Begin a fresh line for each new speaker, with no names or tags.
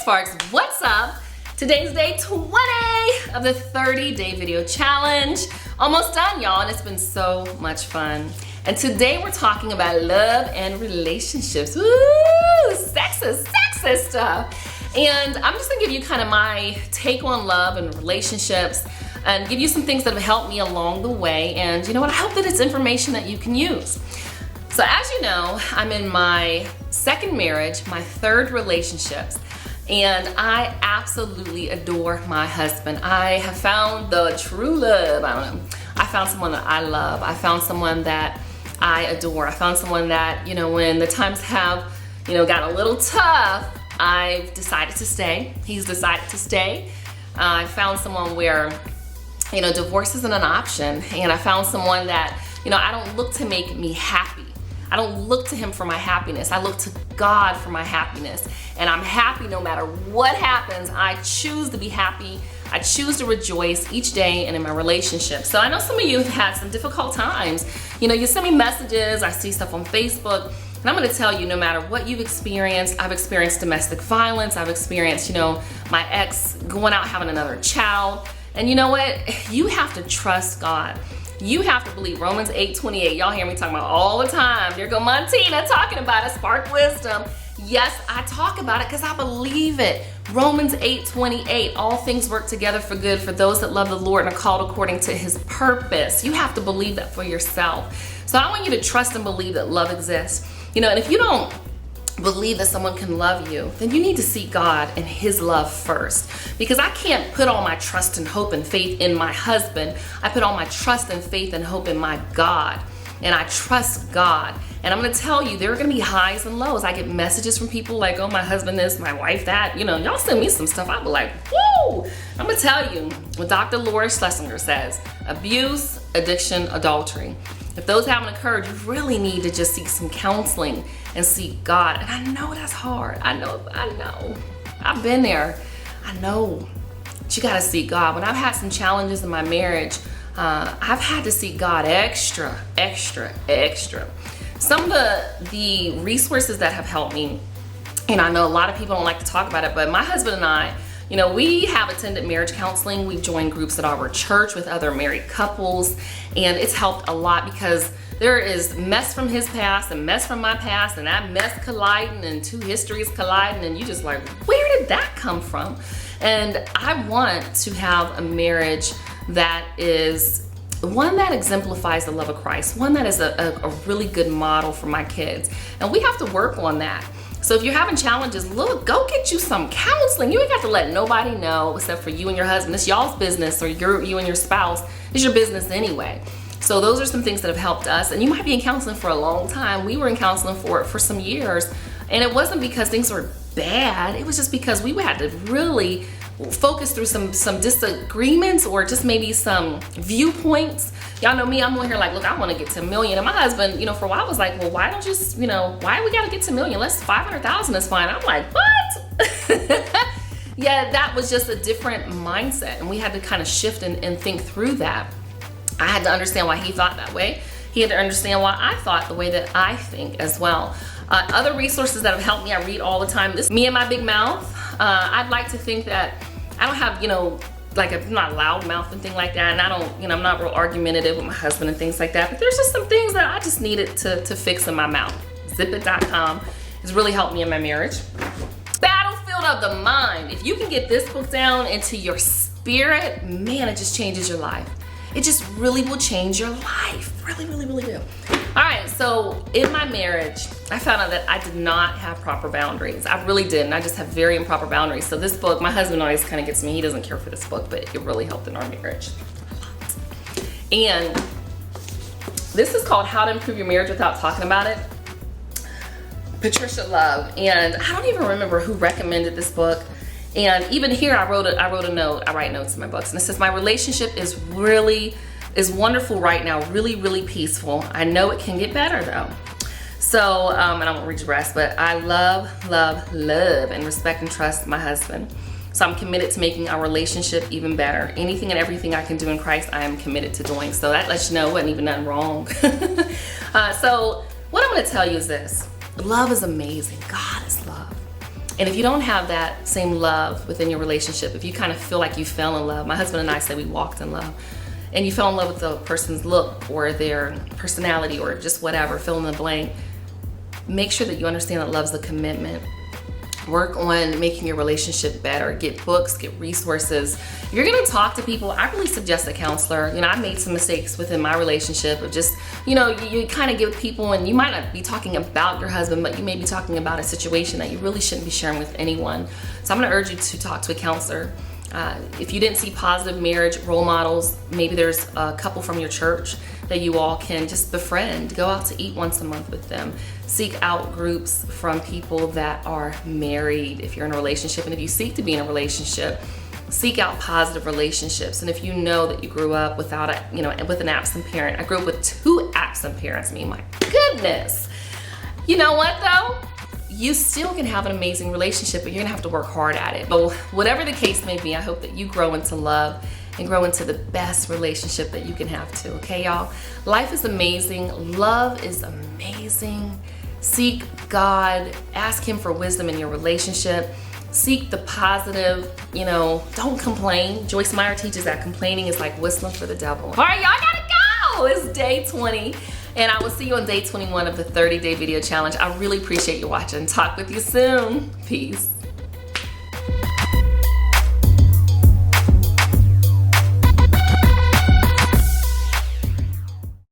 Sparks, what's up? Today's day 20 of the 30-day video challenge. Almost done, y'all, and it's been so much fun. And today we're talking about love and relationships. Woo! Sexist stuff. And I'm just gonna give you kind of my take on love and relationships and give you some things that have helped me along the way. And you know what? I hope that it's information that you can use. So as you know, I'm in my second marriage, my third relationships, and I absolutely adore my husband. I have found the true love. I found someone that I love. I found someone that I adore. I found someone that, you know, when the times have, you know, got a little tough, I've decided to stay. He's decided to stay. I found someone where, you know, divorce isn't an option. And I found someone that, you know, I don't look to make me happy. I don't look to him for my happiness. I look to God for my happiness. And I'm happy no matter what happens. I choose to be happy. I choose to rejoice each day and in my relationship. So I know some of you have had some difficult times. You know, you send me messages, I see stuff on Facebook, and I'm gonna tell you, no matter what you've experienced, I've experienced domestic violence, I've experienced, you know, my ex going out having another child. And you know what? You have to trust God. You have to believe Romans 8:28. Y'all hear me talking about all the time. There go Montina talking about it, Spark Wisdom. Yes, I talk about it because I believe it. Romans 8:28, all things work together for good for those that love the Lord and are called according to his purpose. You have to believe that for yourself. So I want you to trust and believe that love exists. You know, and if you don't believe that someone can love you, then you need to seek God and his love first. Because I can't put all my trust and hope and faith in my husband. I put all my trust and faith and hope in my God. And I trust God. And I'm gonna tell you, there are gonna be highs and lows. I get messages from people like, oh, my husband this, my wife that. You know, y'all send me some stuff, I'll be like, whoa! I'm gonna tell you what Dr. Laura Schlesinger says: abuse, addiction, adultery. If those haven't occurred, you really need to just seek some counseling and seek God. And I know that's hard. I know. I've been there. I know. But you gotta seek God. When I've had some challenges in my marriage, I've had to seek God extra. Some of the resources that have helped me, and I know a lot of people don't like to talk about it, but my husband and I, you know, we have attended marriage counseling. We've joined groups at our church with other married couples, and it's helped a lot because there is mess from his past and mess from my past, and that mess colliding and two histories colliding, and you just like, where did that come from? And I want to have a marriage that is one that exemplifies the love of Christ, one that is a really good model for my kids. And we have to work on that. So if you're having challenges, look, go get you some counseling. You ain't got to let nobody know except for you and your husband. It's y'all's business, or you and your spouse. It's your business anyway. So those are some things that have helped us. And you might be in counseling for a long time. We were in counseling for some years. And it wasn't because things were bad. It was just because we had to really focus through some disagreements or just maybe some viewpoints. Y'all know me, I'm on here like, look, I want to get to $1 million. And my husband, you know, for a while was like, well, why don't you just, you know, why we got to get to $1 million? Let's 500,000 is fine. I'm like, what? Yeah, that was just a different mindset. And we had to kind of shift and think through that. I had to understand why he thought that way. He had to understand why I thought the way that I think as well. Other resources that have helped me, I read all the time. This Me and My Big Mouth. I'd like to think that I don't have, you know, like I'm not a loud mouth and thing like that, and I don't, you know, I'm not real argumentative with my husband and things like that, but there's just some things that I just needed to fix in my mouth. Zipit.com has really helped me in my marriage. Battlefield of the Mind. If you can get this book down into your spirit, man, it just changes your life. It just really will change your life. Really do. All right, so in my marriage, I found out that I did not have proper boundaries. I really didn't. I just have very improper boundaries. So this book, my husband always kind of gets me. He doesn't care for this book, but it really helped in our marriage. And this is called How to Improve Your Marriage Without Talking About It. Patricia Love. And I don't even remember who recommended this book. And even here, I wrote a note. I write notes in my books, and it says, my relationship is wonderful right now, really peaceful. I know it can get better though. So, and I won't read the rest, but I love, and respect and trust my husband. So I'm committed to making our relationship even better. Anything and everything I can do in Christ, I am committed to doing. So that lets you know it wasn't even nothing wrong. So what I'm gonna tell you is this: love is amazing. God is love. And if you don't have that same love within your relationship, if you kind of feel like you fell in love, my husband and I say we walked in love, and you fell in love with the person's look or their personality or just whatever, fill in the blank, make sure that you understand that love's a commitment. Work on making your relationship better. Get books, get resources. If you're gonna talk to people, I really suggest a counselor. You know, I made some mistakes within my relationship of just, you know, you kind of give people, and you might not be talking about your husband, but you may be talking about a situation that you really shouldn't be sharing with anyone. So I'm gonna urge you to talk to a counselor. If you didn't see positive marriage role models, maybe there's a couple from your church that you all can just befriend. Go out to eat once a month with them. Seek out groups from people that are married if you're in a relationship. And if you seek to be in a relationship, seek out positive relationships. And if you know that you grew up without a, you know, with an absent parent. I grew up with 2 absent parents. I mean, my goodness. You know what though? You still can have an amazing relationship, but you're gonna have to work hard at it. But whatever the case may be, I hope that you grow into love and grow into the best relationship that you can have too, okay y'all? Life is amazing, love is amazing. Seek God, ask Him for wisdom in your relationship. Seek the positive, you know, don't complain. Joyce Meyer teaches that complaining is like whistling for the devil. All right, y'all gotta go. It's day 20. And I will see you on day 21 of the 30-day video challenge. I really appreciate you watching. Talk with you soon. Peace.